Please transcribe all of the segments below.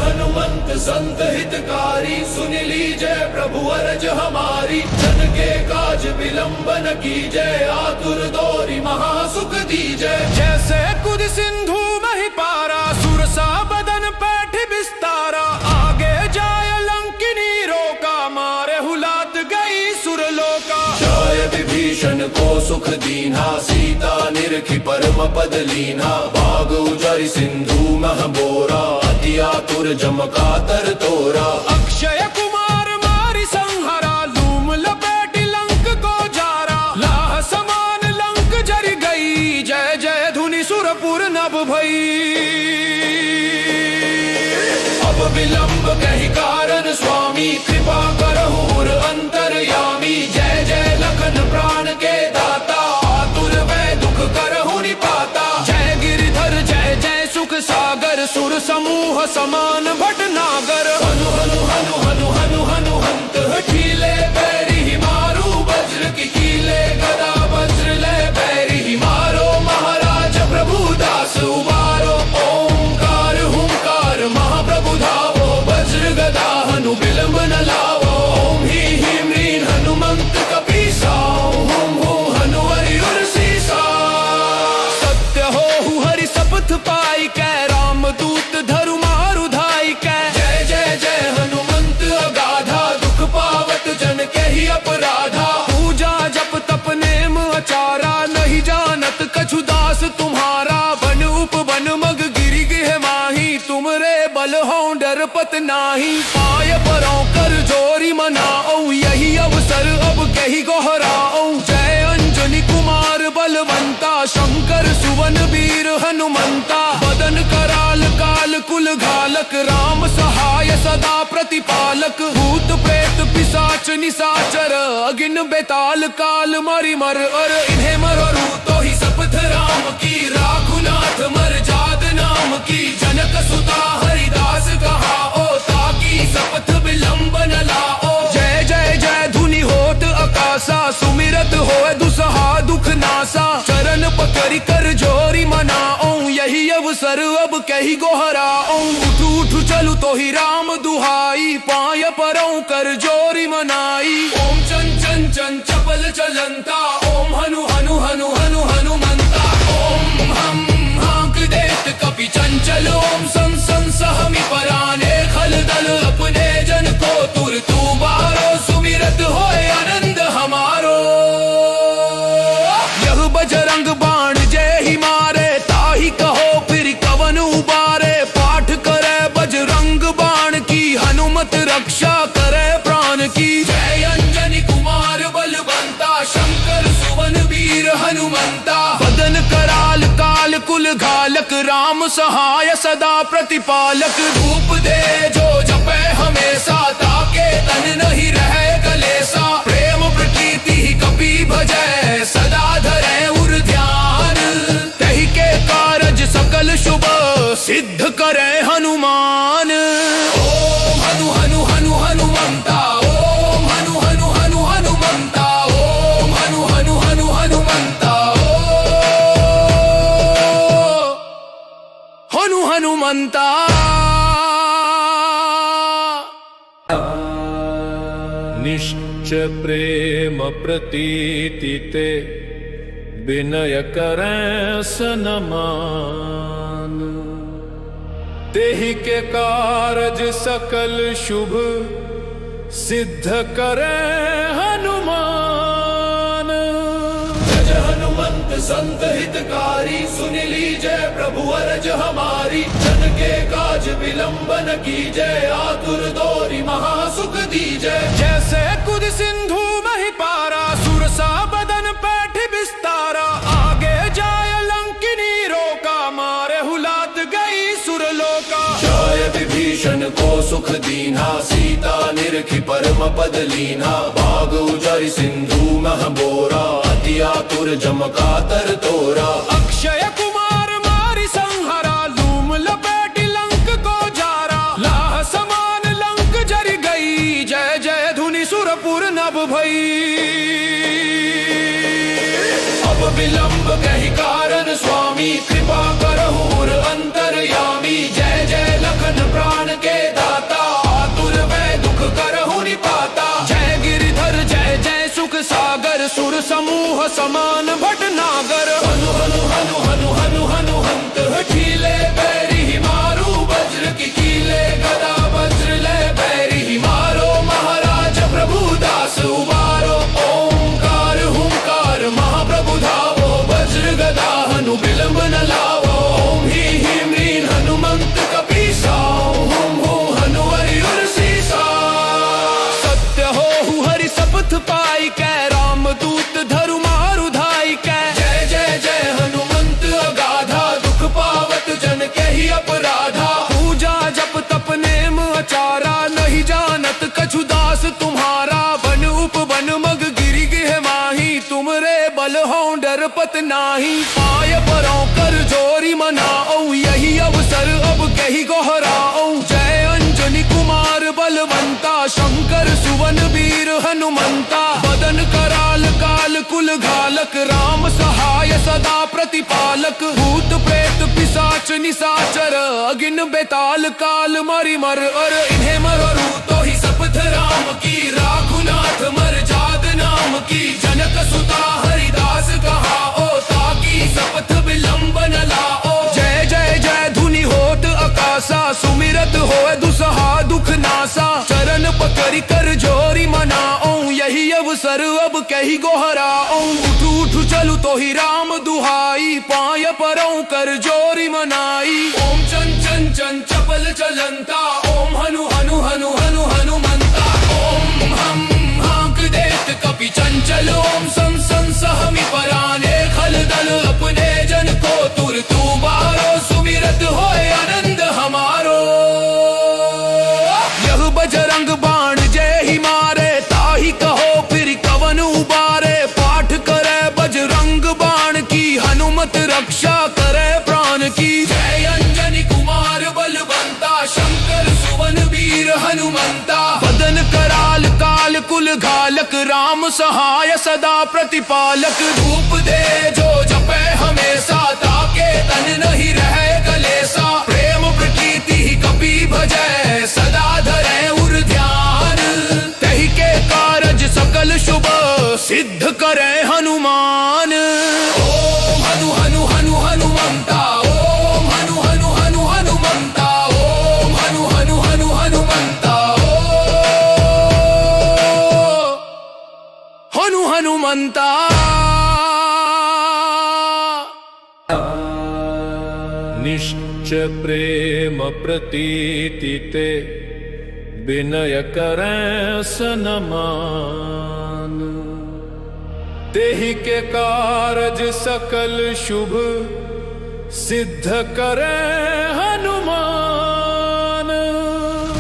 हनुमंत संत हितकारी, सुन लीजिए प्रभु अरज हमारी। जन के काज विलंब न कीजय, आतुर दोरी महासुख दीजय। जैसे कुद सिंधु मही पारा, सुरसा बदन पैठ बिस्तारा। आगे जाय लंकिनी रोका, मारे हुलात गई सुरलोका। जय विभीषण को सुख दीन्हा, सीता निरखी परम पद लीन्हा। भाग उजरि सिंधु मह बोरा, अति आतुर जमका तर तोरा। अक्षय कुमार मारी संहरा, लूम लपेटी लंक को जारा। लाह समान लंक जरि गई, जय जय धुनि सुरपुर नभ भई। अब विलंब कहि कारण स्वामी, कृपा करहुर अंतरयामी। जय जय लखन प्राण के दाता, आतुर वै दुख करहु निपाता। जय गिरिधर जय जय सुख सागर, सुर समूह समान भटनागर। हनु हनु हनु हनु हनु हनु हंत, कीले पैरी ही मारू। वज्र की कीले गदा वज्र ले पैरी ही मारो। महाराज प्रभु दास उबारो, ओंकार हुंकार महाप्रभु धावो। वज्र गदा हनु विलंब न लावो, ओम ही ह्रीं ह्रीं हनुमंत कपीसा। ओम हूं हनु हरि उर सीसा। सत्य हो हरि शपथ पाई कै, राम दूत धरु मारु धाई कै। जय जय जय हनुमंत अगाधा, दुख पावत जन के ही अपराधा। पूजा जप तप नेम आचारा, नहीं जानत कछु दास तुम्हारा। बन उपवन मग गिरि गृह माही, तुमरे बल हो डरपत नाही। पाय परों कर जोरी मनाओ, यही अवसर अब कही गोहराओ। जय अंजनी कुमार बलवंता, शंकर सुवन वीर हनुमंता। बदन कराल काल कुल घालक, राम सहाय सदा प्रतिपालक। भूत प्रेत पिशाच निशाचर, अगिन बेताल काल मरि मर अर। इन्हें मरो तो ही शपथ राम की, राघुनाथ मर जाद नाम की। जनक सुता हरिदास कहाओ, ताकि शपथ विलंब न लाओ। जय जय जय धुनि होत आकाशा, सुमिरत होए दुसहा दुख नासा। चरण पकड़ि कर जोरी मनाओ, यही अवसर अब कही गोहराओ। उठू उठू चलू तो ही राम दुहाई, पाय परों कर जोरी मनाई। ओम चन चन चन चपल चलंता, ओम हनु हनु हनु हनु हनुमंता। ओम हम हाँक देत कपि चंचल, ओम सं सं सहमि पराने। खल दल अपने जन को तुर तू बारो, सुमिरत होए आनंद हमारो। यह बजरंग बाण जय ही मारे, ताही कहो फिर कवन उबारे। पाठ करे बजरंग बाण की, हनुमत रक्षा करे प्राण की। जय अंजनी कुमार बलवंता, शंकर सुवन वीर हनुमंता। बदन कराल काल कुल घालक, राम सहाय सदा प्रतिपालक। धूप दे जो जपे हमेशा, ताके तन नहीं रहे कलेसा। प्रेम प्रकृति ही कपि भजै, सदा धरे उर ध्यान। कही के कारज सकल शुभ, सिद्ध करे हनुमान। ओम हनु हनु हनु हनुमंता, ओम हनु हनु हनु हनुमंता। ओम हनु हनु हनु हनुमंता, हनु हनुमंता। निश्चय प्रेम प्रतीति ते, विनय करें सनमान। तेहि के कारज सकल शुभ, सिद्ध करें हनुमान। जय हनुमंत संत हितकारी, सुन लीजिए प्रभु अरज हमारी। जन के काज विलंब न कीजय, आतुर दोरी महासुख दीजय। जैसे कुद सिंधु मही पारा, सुरसा बदन पैठ बिस्तारा। आगे जाय लंकिनी रोका, मारे हुलात गई सुरलोका। जय विभीषण को सुख दीन्हा, सीता निरखी परम पद लीन्हा। भाग उजरि सिंधु मह बोरा, अति आतुर जमका तर तोरा। अक्षय कुमार मारी संहरा, लूम लपेटी लंक को जारा। लाह समान लंक जरि गई, जय जय धुनि सुरपुर नभ भई। अब विलंब कहि कारण स्वामी, कृपा करहुर अंतरयामी। जय जय लखन प्राण के डरपत नाही। पाय परों कर जोरी मनाओ, यही अवसर अब कही गोहराओ। जय अंजनी कुमार बलवंता, शंकर सुवन वीर हनुमंता। बदन कराल काल कुल घालक, राम सहाय सदा प्रतिपालक। भूत प्रेत पिशाच निशाचर, अगिन बेताल काल मरि मर अर। इन्हें मरू तो ही शपथ राम की, राघुनाथ मर जाद नाम की। जनक सुता हरिदास कहाओ, ताकि शपथ विलंब न लाओ। जय जय जय धुनि होत आकाशा, सुमिरत होए दुसहा दुख नासा। चरण पकड़ कर जोरी मनाओ, यही अवसर अब कही गोहराओ। उठू उठू चलू तो ही राम दुहाई, पाय परों कर जोरी मनाई। ओम चन चन चन चपल चलंता, ओम हनु हनु हनु हनु हनुमंता। ओम हम हांक देत कपि चंचल, ओम सम सम सहमि पराने। खल दल अपने जन को तुर तू बारो, सुमिरत होए आनंद हमारो। यह बजरंग बाण जय ही मारे, ताही कहो फिर कवन उबारे। पाठ करे बजरंग बाण की, हनुमत रक्षा करे प्राण की। जय अंजनी कुमार बलवंता, शंकर सुवन वीर हनुमंता। बदन कराल काल कुल घालक, राम सहाय सदा प्रतिपालक। धूप दे जो जपे हमेशा, ताके तन नहीं रहे कलेसा। प्रेम प्रकीर्ति ही कपि भजै, सदा धरे उर ध्यान। तहि के कारज सकल शुभ, सिद्ध करे हनुमान। ओम हनु हनु हनु हनुमंता, ओम हनु हनु हनु हनुमंता। ओम हनु हनु हनु हनुमंता, हनु हनुमंता। निश्चय प्रेम प्रतीति ते, विनय करें सनमान। तेहि के कारज सकल शुभ, सिद्ध करें हनुमान।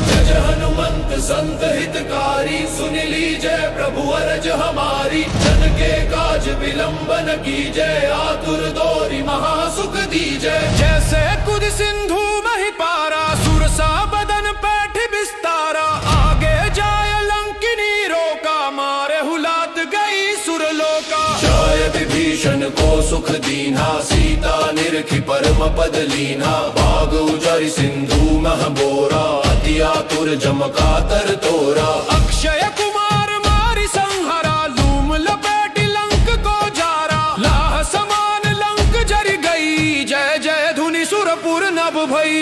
जय हनुमंत संत हितकारी, सुन लीजय प्रभु अरज हमारी। जन के काज विलंब न कीजय, आतुर दोरी महासुख दीजय। जैसे कुद सिंधु मही पारा, सुरसा बदन पैठ बिस्तारा। आगे जाय लंकिनी रोका, मारे हुलात गई सुरलोका। जय विभीषण को सुख दीना, सीता निरखी परम पद लीना। बाग उजरि सिंधु मह बोरा, अति आतुर जम कातर तोरा। अक्षय कुमार मारि संहरा, लूम लपेट लंक को जारा। लाह समान लंक जरि गई, जय जय धुनि सुरपुर नभ भई।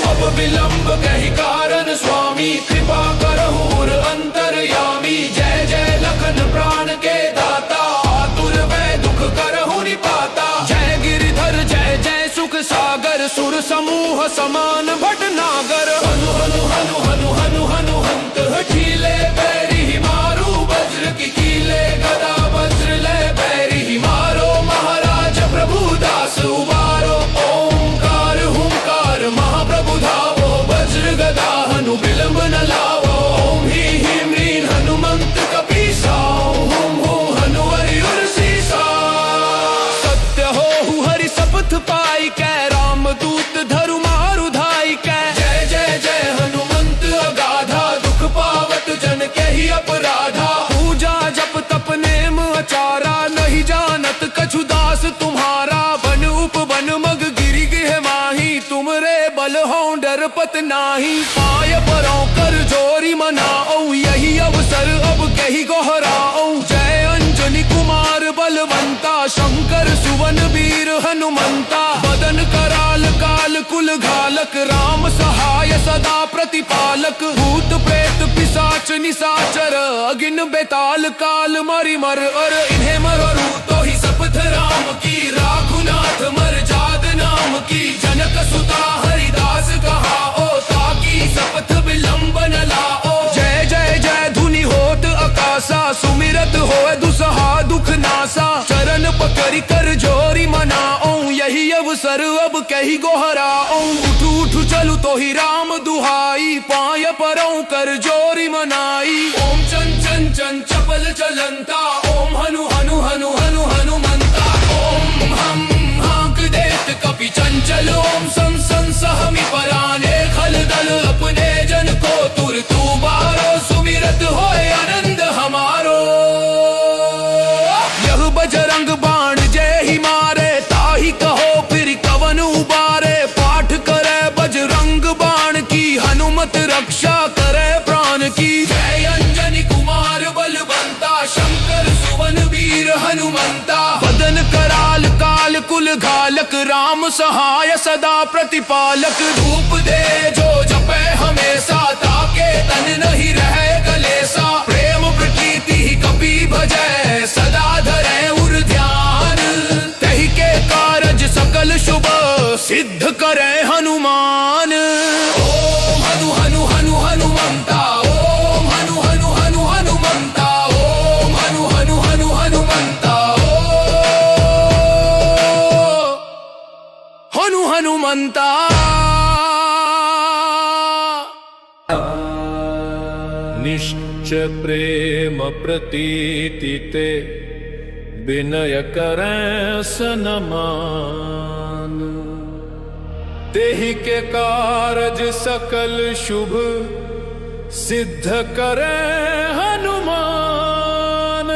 अब विलंब कहि कारण स्वामी, कृपा करहु अंतरयामी। जय जय लखन प्राण के दाता, आतुर वै दुख करहु निपाता। जय गिरिधर जय जय सुख सागर, सुर समूह समान भटनागर। हनु हनु हनु हनु हनु हनु हंत, हठीले बैरी ही मारू। वज्र की कीले गदा वज्र ले बैरी ही मारो। महाराज प्रभु दास उबारो, ओंकार हुंकार महाप्रभु धावो। वज्र गदा हनु विलंब न लावो। ओम ही ह्रीं ह्रीं हनुमंत कपीसाओ, हुम हुम हनु हरि उर सीसा। सत्य हो हरि शपथ पाई कै, राम दूत धरु मारु धाई कै। जय जय जय हनुमंत अगाधा, दुख पावत जन के ही अपराधा। पूजा जप तप नेम आचारा, नहीं जानत कछु दास तुम्हारा। बन उपवन मग गिरि गृह माही, तुमरे बल हो डरपत नाही। पाय परों कर जोरी मनाओ, यही अवसर अब कही गोहराओ। जय अंजनी कुमार बलवंता, शंकर सुवन वीर हनुमंता। बदन कराल काल कुल घालक, राम सहाय सदा प्रतिपालक। भूत प्रेत पिशाच निशाचर, अगिन बेताल काल मरि मर अर। इन्हें मरू तो ही शपथ राम की, राघुनाथ मर जाद नाम की। जनक सुता हरिदास कहाओ, ताकि शपथ विलंब न लाओ। जय जय जय धुनि होत आकाशा, सुमिरत होए दुसहा दुख नासा। चरण पकड़ कर जोरी मनाओ, यही अवसर अब कही गोहराओ। उठू उठू चलू तो ही राम दुहाई, पाय परों कर जोरी मनाई। ओम चन चन चन चपल चलंता, ओम हनु चंचल ओम सं सं सहमी पराने खल दल अपने जन को तुर तू बारो सुमिरत होए आनंद हमारो। यह बजरंग बाण जय ही मारे ताही कहो फिर कवन उबारे। पाठ करे बजरंग बाण की हनुमत रक्षा करे प्राण की। जय अंजनी कुमार बलवंता शंकर सुवन वीर हनुमंता। बदन कराल काल कुल घालक राम सहाय सदा प्रतिपालक। धूप दे जो जपे हमेशा ताके तन नहीं रहे कलेसा। प्रेम प्रकृति ही कपि भजै सदा धरे उर ध्यान। तही के कारज सकल शुभ सिद्ध करे हनुमान। ओम हनु हनु हनु हनुमंता ओम हनु हनु हनु हनुमंता ओम हनु हनु हनु हनुमंता हनु हनुमंता। निश्चय प्रेम प्रतीति ते विनय करें सनमान। तेहि के कारज सकल शुभ सिद्ध करें हनुमान।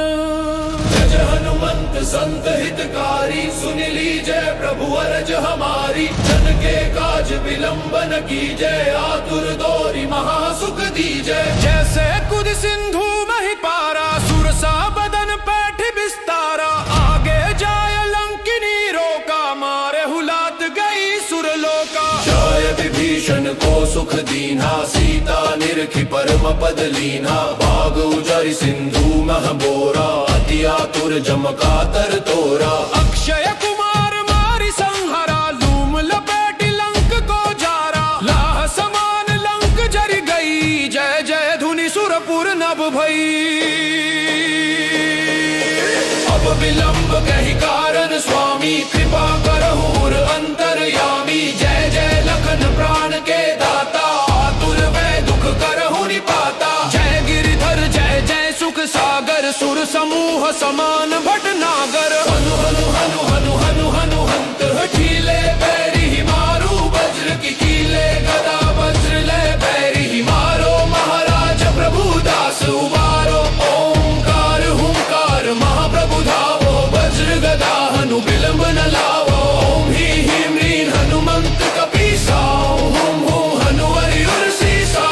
जय हनुमंत संत हितकारी सुन लीजय प्रभु अरज हमारी। जन के काज विलंबन कीजय आतुर दौरी महासुख दीजय। जैसे कुद सिंधु मही पारा सुरसा बदन पैठ बिस्तारा। आगे जाय लंकिनी रोका मारे हुलात गई सुरलोका। जय विभीषण को सुख दीना सीता निरखी परम पद लीना। बाग उजरि सिंधु मह बोरा अति आतुर जमका तर तोरा। अक्षय कुमार मारी संहरा लूम लपेटी लंक को जारा। लाह समान लंक जर गई जय जय धुनि सुरपुर नभ भई। अब विलंब कहि कारण स्वामी कृपा करहूर अंतरयामी। जय जय लखन प्राण के दाता आतुर वै दुख करहु निपाता। जय गिरिधर जय जय सुख सागर सुर समूह समान भटनागर। हनु हनु हनु हनु हनु हनु हंत हठीले बैरी ही मारू वज्र की कीले गदा वज्र ले बैरी ही मारो। महाराज प्रभु दास उबारो ओंकार हुंकार महाप्रभु धावो। वज्र गदा हनु विलंब न लावो। ओम ही ह्रीं ह्रीं हनुमंत कपीसा हुम हुम हनुवरि उर सीसा।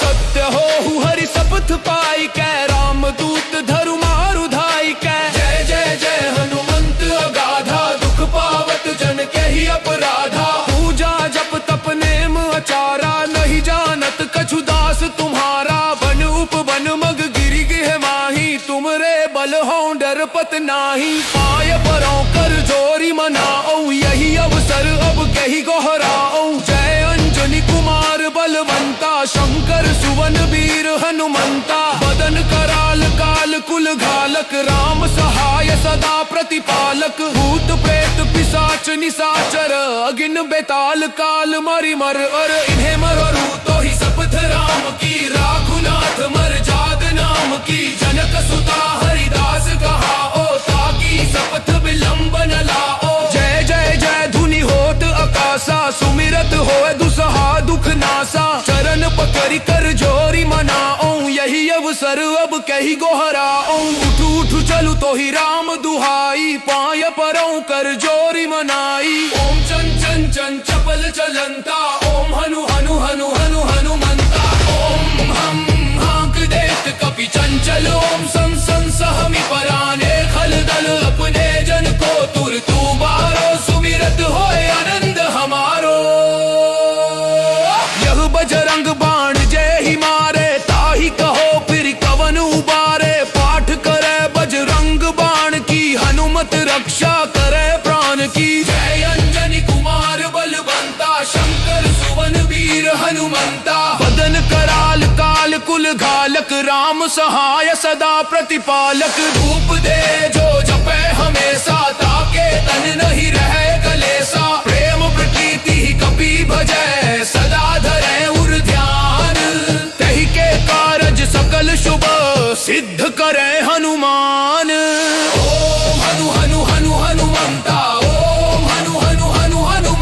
सत्य हो हरि शपथ पाई कै राम दूत धरु मारु धाई कै। जय जय जय हनुमंत अगाधा दुख पावत जन के ही अपराधा। पूजा जप तप नेम आचारा नहीं जानत कछु दास तुम्हारा। बन उपवन मग गिरि गिह माही तुमरे बल हो डरपत नाही। पाय परों कर जोरी मनाओ यही अवसर अब कही गोहराओ। जय अंजनी कुमार बलवंता शंकर सुवन वीर हनुमंता। बदन कराल काल कुल घालक राम सहाय सदा प्रतिपालक। भूत प्रेत पिशाच निशाचर अगिन बेताल काल मरि मर अर। इन्हें मरु तो ही शपथ राम की राघुनाथ मर जाद नाम की। जनक सुता हरिदास कहाओ ताकि शपथ विलंब न लाओ। जय जय जय धुनि होत आकाशा सुमिरत होए दुसहा दुख नासा। चरण पकड़ि कर जोरी मनाओ यही अवसर अब कही गोहराओ। उठू उठू चलू तो ही राम दुहाई पाय परों कर जोरी मनाई। ओम चन चन चन चपल चलंता ओम हनु हनु हनु हनु हनुमंता। ओम हम हाँक देत कपि चंचल ओम सं सं सहमी पराने खल दल अपने जन को तुर तू बारो सुमिरत होए आनंद हमारो। यह बजरंग बाण जय ही मारे ताही कहो फिर कवन उबारे। पाठ करे बजरंग बाण की हनुमत रक्षा करे प्राण की। जय अंजनी कुमार बलवंता शंकर सुवन वीर हनुमंता। बदन कराल काल कुल घालक राम सहाय सदा प्रतिपालक। धूप दे जो जपे हमेशा ताके तन नहीं रहे कलेसा। प्रेम प्रकृति ही कपि भजै सदा धरे उर ध्यान। तही के कारज सकल शुभ सिद्ध करे हनुमान। ओम हनु हनु हनु हनुमंता ओम हनु हनु हनु हनु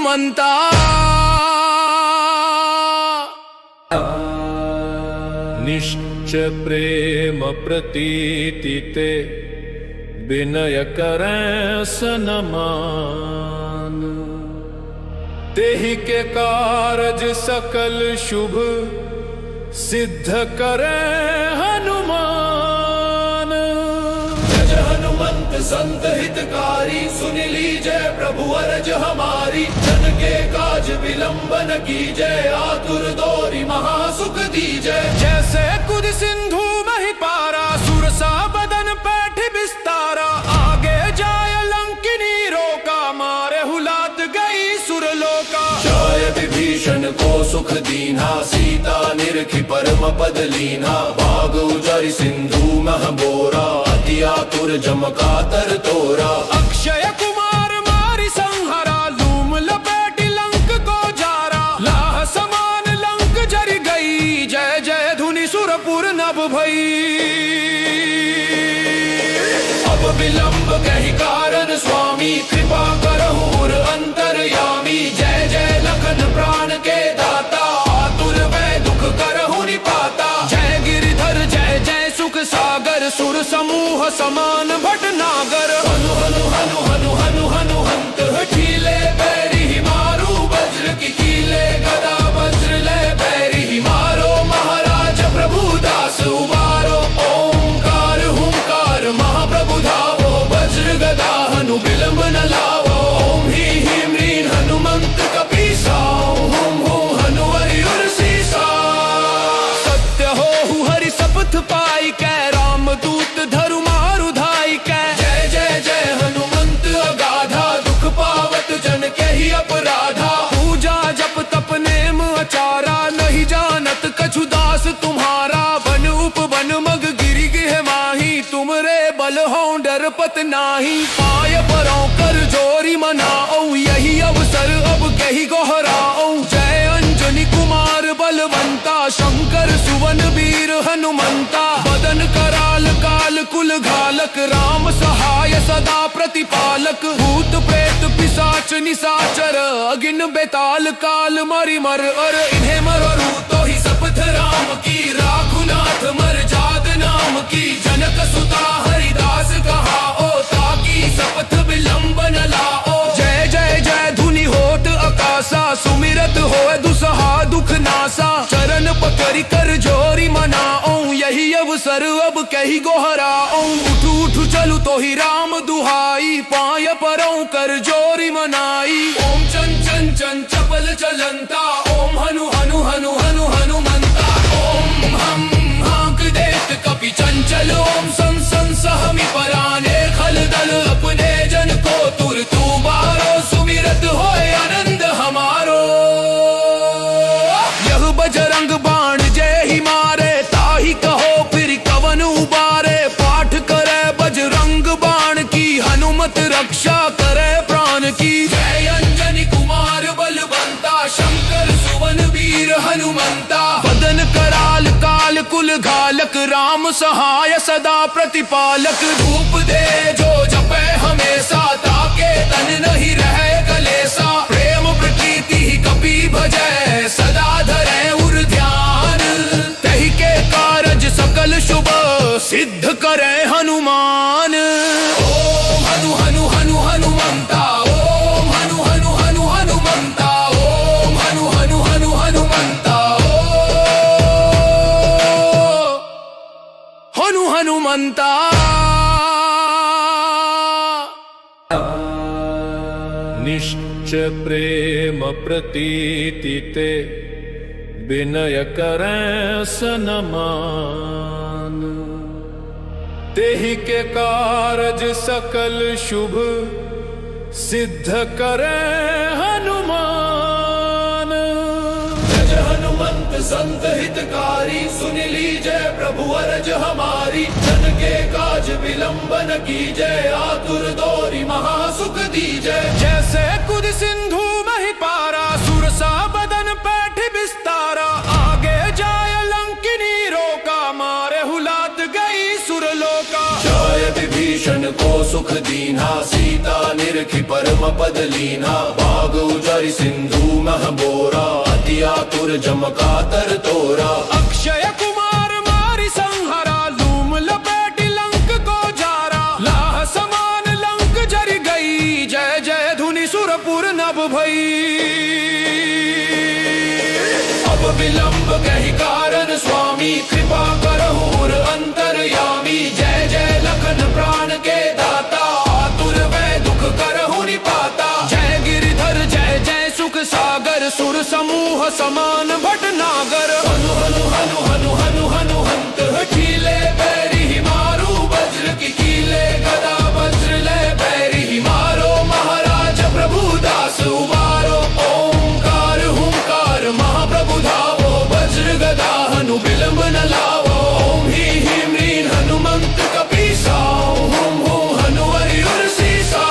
हनुमंता। निश्चय प्रेम प्रतीति ते विनय करें सनमान। तेहि के कारज सकल शुभ सिद्ध करे हनुमान। जय हनुमंत संत हितकारी, सुन लीजय प्रभु अरज हमारी। जन के काज विलंबन कीजय, आतुर दोरी महासुख दीजय। जैसे कुद सिंधु मही पारा, सुरसा बदन पैठ बिस्तारा। आगे जाय लंकिनी रोका, मारे हुलात गई सुरलोका। जय विभीषण को सुख दीना, सीता निरखी परम पद लीना। बाग उजरि सिंधु मह बोरा, अति आतुर जम कातर तोरा। अक्षय कुमार मारी संहरा, लूम लपेटी लंक को जारा। लाह समान लंक जरि गई, जय जय धुनि सुरपुर नभ भई। अब विलंब कहि कारण स्वामी, कृपा करहु उर अंतरयामी। जय जय लखन प्राण के दाता, आतुर वै दुख करहु निपाता। जय गिरिधर जय जय सुख सागर, सुर समूह समान भटनागर। हनु हनु हनु हनु हनु हनु हंत हठीले बैरी मारू। वज्र की कीले गदा वज्र ले बैरी मारो। महाराज प्रभु दास उबारो, ओंकार हुंकार महाप्रभु धावो। वज्र गदा हनु विलंब न लावो, ओम ही ह्रीं ह्रीं हनुमंत कपीसा। ओम हुं हनुवरि उर सीसा। सत्य हो हरि शपथ पाई कै, राम दूत धरु मारु धाई कै। जय जय जय हनुमंत अगाधा, दुख पावत जन के ही अपराधा। पूजा जप तप नेम अचारा, नहीं जानत कछु दास तुम्हारा। बन उपवन मग गिरि गिह माही, तुमरे बल हो डरपत नाही। पाय परों कर जोरी मनाओ, यही अवसर अब कही गोहराओ। जय अंजनी कुमार बलवंता, शंकर सुवन वीर हनुमंता। बदन कराल काल कुल घालक, राम सहाय सदा प्रतिपालक। भूत प्रेत पिशाच निशाचर, अगिन बेताल काल मरि मर अर। इन्हें मरो तो ही शपथ राम की, राघुनाथ मर जात नाम की। जनक सुता हरिदास कहा ओ, ताकि शपथ विलंब न लाओ। जय जय जय धुनि होत आकाशा, सुमिरत होए दुसहा दुख नासा। चरण पकड़ि कर जोरी मनाओ, यही अवसर अब कही गोहराओ। उठू उठू चलू तो ही राम दुहाई, पाय परों कर जोरी मनाई। ओम चन चन चन चपल चलंता, ओम हनु हनु हनु हनु हनुमंता। ओम हम हांक देत कपि चंचल, ओम सं सं सहमि पराने। खल दल अपने जन को तुर तू बारो, सुमिरत होए आनंद हमारो। यह बजरंग बाण जय ही मारे, ताही कहो फिर कवन उबारे। पाठ करे बजरंग बाण की, हनुमत रक्षा करे प्राण की। जय अंजनी कुमार बलवंता, शंकर सुवन वीर हनुमंता। बदन कराल काल कुल घालक, राम सहाय सदा प्रतिपालक। धूप दे जो जपे हमेशा, ताके तन नहीं रहे कलेसा। प्रेम प्रकृति ही कपि भजै, सदा धरे उर ध्यान। तहि के कारज सकल शुभ सिद्ध करे हनुमान। ओम हनु हनु हनु हनुमंता। ओम हनु हनु हनु हनुमंता। ओम हनु हनु हनु हनुमंता। हनु हनुमंता। निश्चय प्रेम प्रतीति ते विनय करें सनमान। तेहि के कारज सकल शुभ सिद्ध करे हनुमान। जय हनुमंत संत हितकारी, सुन लीजय प्रभु अरज हमारी। जन के काज विलंबन कीजय, आतुर दोरी महासुख दीजय। जैसे कुद सिंधु मही पारा, सुरसा बदन पैठ बिस्तारा। आगे जाय लंकिनी रोका, मारे हुलात गई सुरलोका। जय विभीषण को सुख दीना, सीता निर निरखी परम पद लीना, बाग उजारी सिंधु मह बोरा, अति आतुर जमका तर तोरा। अक्षय कुमार मारी संहरा, लूम लपेटी लंक को जारा, लाह समान लंक जरी गई, जय जय धुनि सुरपुर नभ भई। अब विलंब कहि कारण स्वामी, कृपा करहूर अंतरयामी, जय जय लखन प्राण के दाता, आतुर वै दुख करहु निपाता। जय गिरिधर जय जय सुख सागर, सुर समूह समान भटनागर। हनु हनु हनु हनु हनु हनु हंत हठीले बैरी ही मारू, वज्र की कीले गदा वज्र ले बैरी ही मारो, महाराज प्रभु दास उबारो। ओंकार हुंकार महाप्रभु धावो, वज्र गदा हनु विलंब न लावो। ओम ही ह्रीं ह्रीं हनुमंत कपीसा, हुम हुम हनु हरि उर सीसा।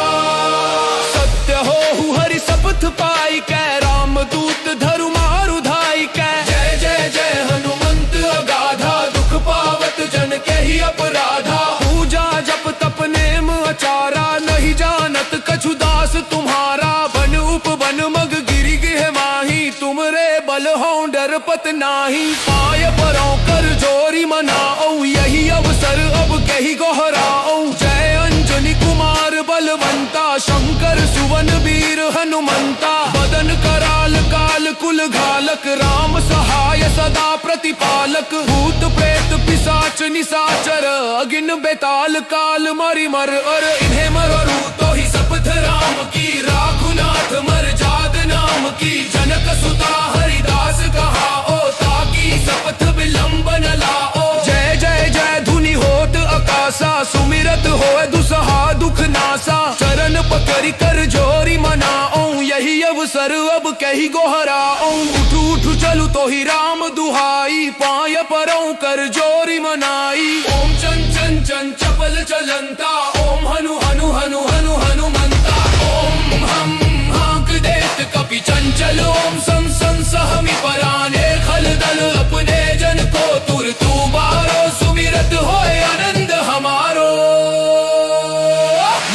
सत्य हो हरि शपथ पाई कै, राम दूत धरु मारु धाई कै। जय जय जय हनुमंत अगाधा, दुख पावत जन के ही अपराधा। पूजा जप तप नेम अचारा, नहीं जानत कछु दास तुम्हारा। बन उपवन मग गिरि गृह माही, तुमरे बल हो डरपत नाही। पाय परों कर जोरी मनाओ, यही अवसर अब कही गोहराओ। जय अंजनी कुमार बलवंता, शंकर सुवन वीर हनुमंता। बदन कराल काल कुल घालक, राम सहाय सदा प्रतिपालक। भूत प्रेत पिशाच निशाचर, अगिन बेताल काल मरि मर अर। इन्हें मरू तो ही शपथ राम की, राघुनाथ मर जाद नाम की। जनक सुता हरिदास कहाओ, ताकि शपथ विलंब न लाओ। जय जय जय धुनि होत आकाशा, सुमिरत होए दुसहा दुख नासा। चरण पकड़ि कर जोरी मनाओ, यही अवसर अब कही गोहराओ। उठू उठू चलू तो ही राम दुहाई, पाय परों कर जोरी मनाई। ओम चन चन चन चपल चलंता, ओम हनु हनु हनु हनु हनुमंता। ओम हम हाँक देत कपि चंचल, ओम सं सं सहमि पराने खल दल। अपने जन को तुर तू बारो, सुमिरत होए आनंद हमारो।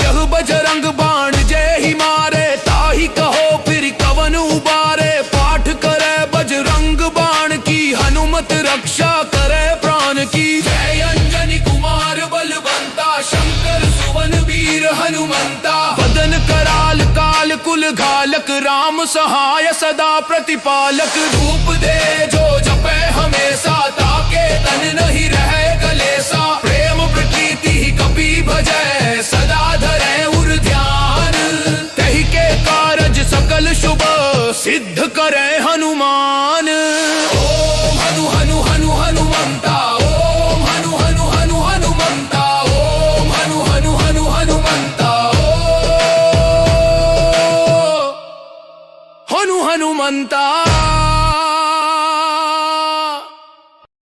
यह बजरंग बाण जय ही मारे, ताही कहो फिर कवन उबारे। पाठ करे बजरंग बाण की, हनुमत रक्षा करे प्राण की। जय अंजनी कुमार बलवंता, शंकर सुवन वीर हनुमंता। बदन कराल काल कुल घालक, राम सहाय सदा प्रतिपालक। धूप दे जो जपे हमेशा, ताके तन नहीं रहे कलेसा। प्रेम प्रकृति ही कपि भजै, सदा धरे उर ध्यान। तही के कारज सकल शुभ, सिद्ध करे हनुमान। ओम हनु हनु हनु हनुमंता, ओम हनु हनु हनु हनुमंता। ओम हनु हनु हनु हनुमंता, हनु हनुमंता।